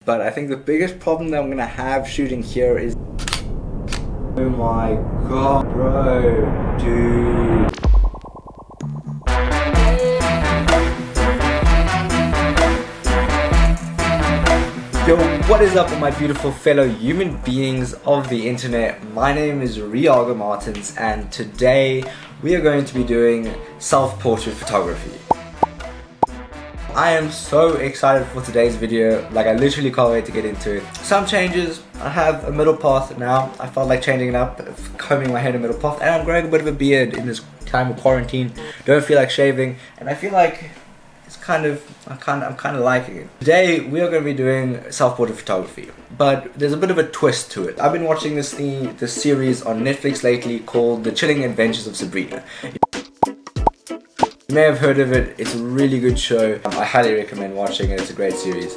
but I think the biggest problem that I'm gonna have shooting here is, oh my god, bro, dude. Yo, what is up with my beautiful fellow human beings of the internet? My name is Riago Martins, and today we are going to be doing self-portrait photography. I am so excited for today's video, like I literally can't wait to get into it. Some changes, I have a middle path now. I felt like changing it up, combing my hair in a middle path, and I'm growing a bit of a beard in this time of quarantine. Don't feel like shaving, and I feel like it's I'm kind of liking it. Today we are going to be doing self-portrait photography, but there's a bit of a twist to it. I've been watching this series on Netflix lately called The Chilling Adventures of Sabrina. You may have heard of it. It's a really good show. I highly recommend watching it. It's a great series.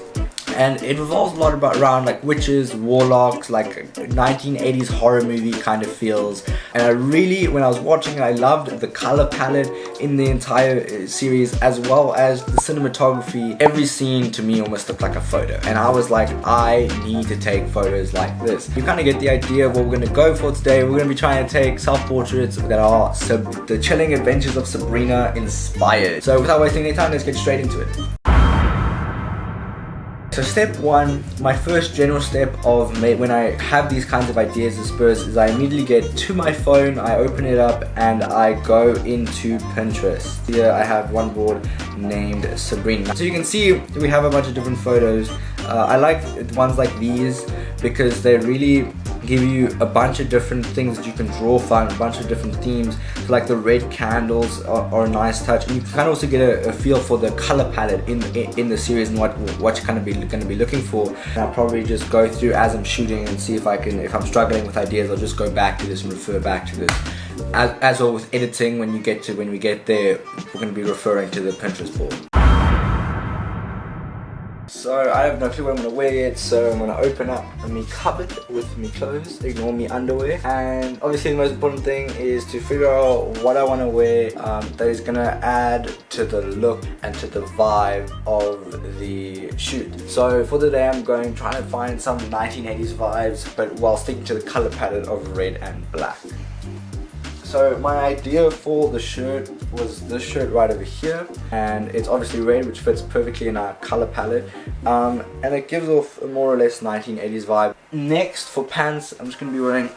And it revolves a lot around like witches, warlocks, like 1980s horror movie kind of feels. And I really, when I was watching it, I loved the color palette in the entire series, as well as the cinematography. Every scene to me almost looked like a photo. And I was like, I need to take photos like this. You kind of get the idea of what we're going to go for today. We're going to be trying to take self-portraits that are The Chilling Adventures of Sabrina inspired. So without wasting any time, let's get straight into it. So step one, my first general step of when I have these kinds of ideas and spurs is I immediately get to my phone, I open it up, and I go into Pinterest. Here I have one board named Sabrina. So you can see we have a bunch of different photos. I like ones like these because they really give you a bunch of different things that you can draw from, a bunch of different themes. So like the red candles are a nice touch, and you can kind of also get a feel for the color palette in the series and what you're kind of going to be looking for. And I'll probably just go through as I'm shooting and see if I'm struggling with ideas, I'll just go back to this and refer back to this. As well with editing, when we get there, we're going to be referring to the Pinterest board. So I have no clue what I'm going to wear yet, so I'm going to open up my cupboard with my clothes, ignore me underwear, and obviously the most important thing is to figure out what I want to wear that is going to add to the look and to the vibe of the shoot. So for today I'm trying to find some 1980s vibes, but while sticking to the color palette of red and black. So my idea for the shirt was this shirt right over here, and it's obviously red, which fits perfectly in our color palette, and it gives off a more or less 1980s vibe. Next, for pants, I'm just going to be wearing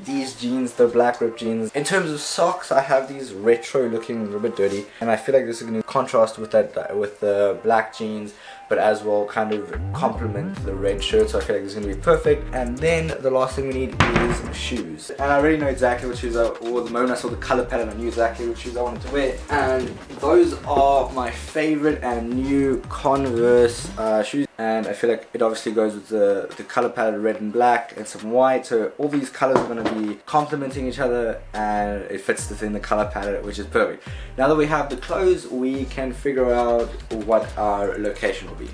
these jeans, the black ripped jeans. In terms of socks, I have these retro looking, a little bit dirty, and I feel like this is going to contrast with the black jeans, but as well kind of complement the red shirt, so I feel like this is going to be perfect. And then the last thing we need is shoes, and I already know exactly what shoes the moment I saw the color palette, I knew exactly what shoes I wanted to wear, and those are my favorite and new Converse shoes. And I feel like it obviously goes with the color palette, red and black and some white, so all these colors are going to be complementing each other, and it fits within the color palette, which is perfect. Now that we have the clothes, we can figure out what our location will be.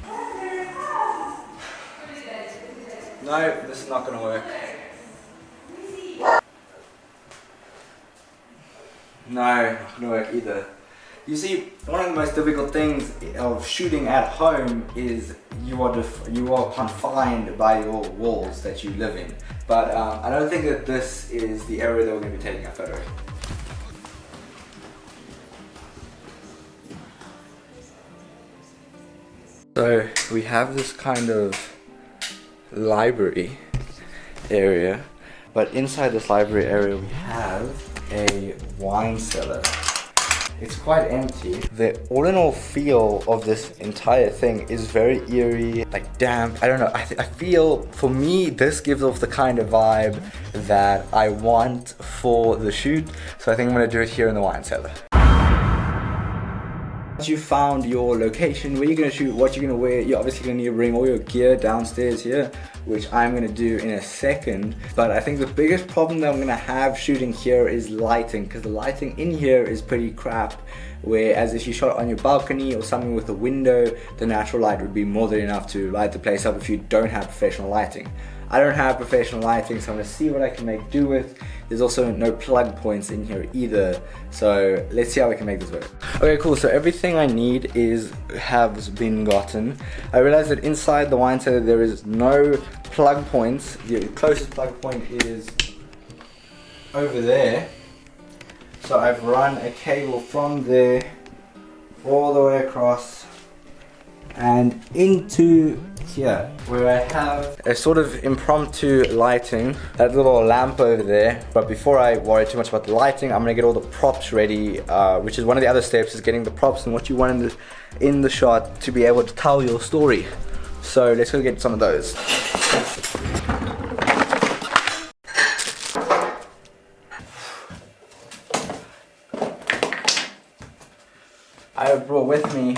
No, this is not going to work. No, not going to work either. You see, one of the most difficult things of shooting at home is you are confined by your walls that you live in. But I don't think that this is the area that we're going to be taking a photo. So we have this kind of library area, but inside this library area we have a wine cellar. It's quite empty. The all in all feel of this entire thing is very eerie, like damp. I don't know, I feel, for me, this gives off the kind of vibe that I want for the shoot. So I think I'm gonna do it here in the wine cellar. Once you found your location, where you're going to shoot, what you're going to wear, you're obviously going to need to bring all your gear downstairs here, which I'm going to do in a second. But I think the biggest problem that I'm going to have shooting here is lighting, because the lighting in here is pretty crap. Whereas if you shot on your balcony or something with a window, the natural light would be more than enough to light the place up if you don't have professional lighting. I don't have professional lighting, so I'm gonna see what I can make do with. There's also no plug points in here either, so let's see how we can make this work. Okay, cool, so everything I need has been gotten. I realized that inside the wine cellar there is no plug points. The closest plug point is over there. So I've run a cable from there all the way across and into here, where I have a sort of impromptu lighting, that little lamp over there. But before I worry too much about the lighting, I'm gonna get all the props ready, which is one of the other steps, is getting the props and what you want in the shot to be able to tell your story. So let's go get some of those. I have brought with me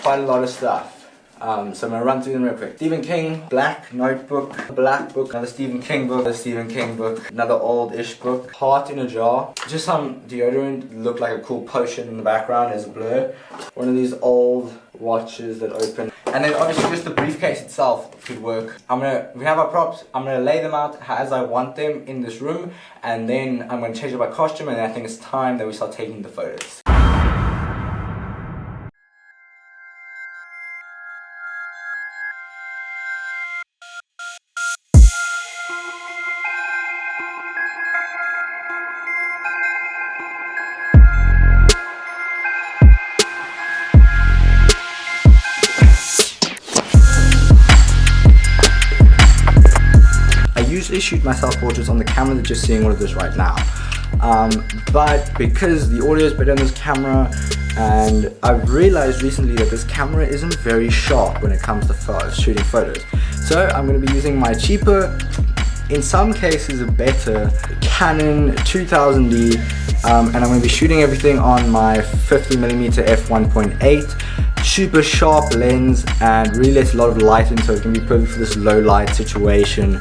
quite a lot of stuff. So I'm gonna run through them real quick. Stephen King, black notebook, black book, another Stephen King book, another Stephen King book, another old-ish book, heart in a jar, just some deodorant, looked like a cool potion in the background as a blur, one of these old watches that open, and then obviously just the briefcase itself could work. We have our props, I'm gonna lay them out as I want them in this room, and then I'm gonna change up my costume, and I think it's time that we start taking the photos. I shoot myself portraits on the camera that you're seeing one of this right now, but because the audio is better on this camera, and I've realized recently that this camera isn't very sharp when it comes to shooting photos, so I'm going to be using my cheaper, in some cases a better, Canon 2000D, and I'm going to be shooting everything on my 50mm f1.8, super sharp lens, and really lets a lot of light in, so it can be perfect for this low light situation.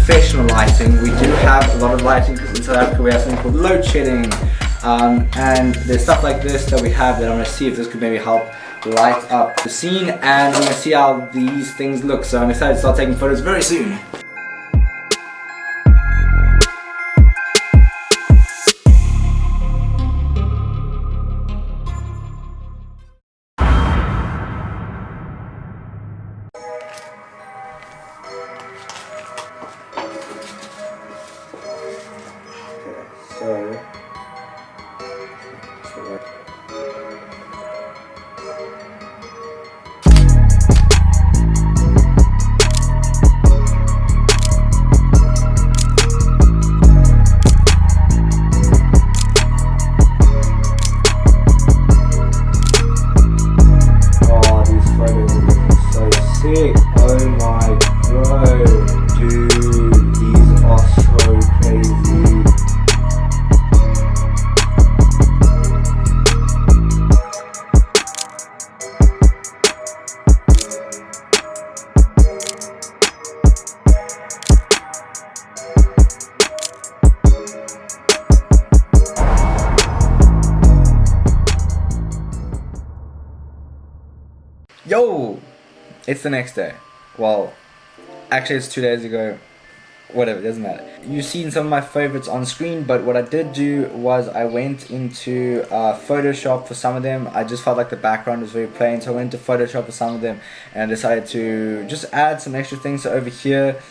Professional lighting, we do have a lot of lighting because in South Africa we have something called load shedding, and there's stuff like this that we have that I'm going to see if this could maybe help light up the scene, and I'm going to see how these things look, so I'm excited to start taking photos very soon. Yo! It's the next day. Well, actually it's 2 days ago. Whatever, it doesn't matter. You've seen some of my favorites on screen, but what I did do was I went into Photoshop for some of them. I just felt like the background was very plain, so I went to Photoshop for some of them and I decided to just add some extra things. So over here,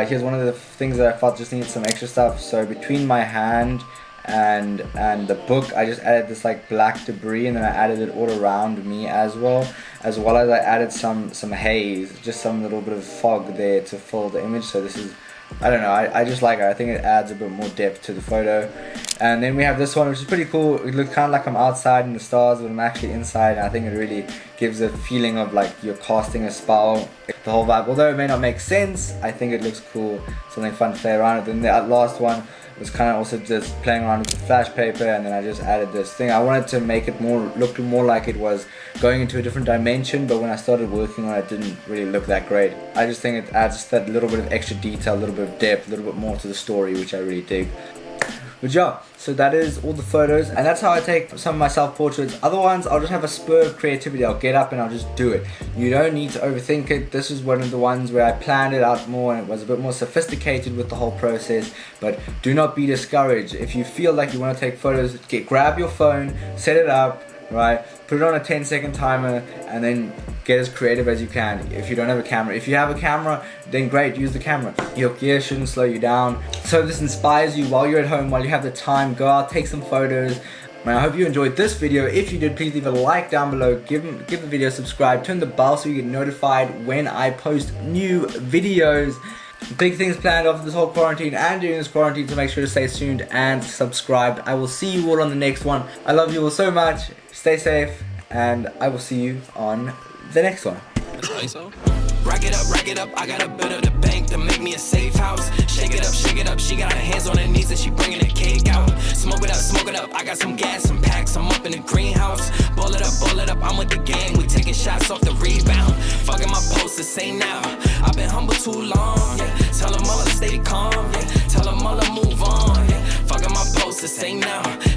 here's one of the things that I felt just needed some extra stuff. So between my hand and the book, I just added this like black debris, and then I added it all around me as well as I added some haze, just some little bit of fog there to fill the image. So this is, I don't know, I just like it. I think it adds a bit more depth to the photo. And then we have this one, which is pretty cool. It looks kind of like I'm outside in the stars, but I'm actually inside, and I think it really gives a feeling of like you're casting a spell, the whole vibe. Although it may not make sense, I think it looks cool, something fun to play around with. And the last one was kind of also just playing around with the flash paper, and then I just added this thing. I wanted to make it look more like it was going into a different dimension, but when I started working on it, it didn't really look that great. I just think it adds just that little bit of extra detail, a little bit of depth, a little bit more to the story, which I really dig. But yeah, so that is all the photos, and that's how I take some of my self-portraits. Other ones, I'll just have a spur of creativity. I'll get up and I'll just do it. You don't need to overthink it. This is one of the ones where I planned it out more and it was a bit more sophisticated with the whole process. But do not be discouraged. If you feel like you want to take photos, grab your phone, set it up, right? Put it on a 10-second timer and then get as creative as you can. If you don't have a camera, if you have a camera, then great, use the camera. Your gear shouldn't slow you down. So this inspires you while you're at home, while you have the time, go out, take some photos. Man, I hope you enjoyed this video. If you did, please leave a like down below, give the video a subscribe, turn the bell so you get notified when I post new videos. Big things planned after this whole quarantine and during this quarantine, so make sure to stay tuned and subscribed. I will see you all on the next one. I love you all so much. Stay safe, and I will see you on the next one. Rack it up, I got a bit of the bank to make me a safe house. Shake it up, she got her hands on her knees and she bringing the cake out. Smoke it up, I got some gas, some packs, I'm up in the greenhouse. Ball it up, I'm with the gang, we taking shots off the rebound. Fucking my posters, say now, I've been humble too long, yeah. Tell them all to stay calm, yeah. Tell them all to move on, yeah. Fucking my posters, say now.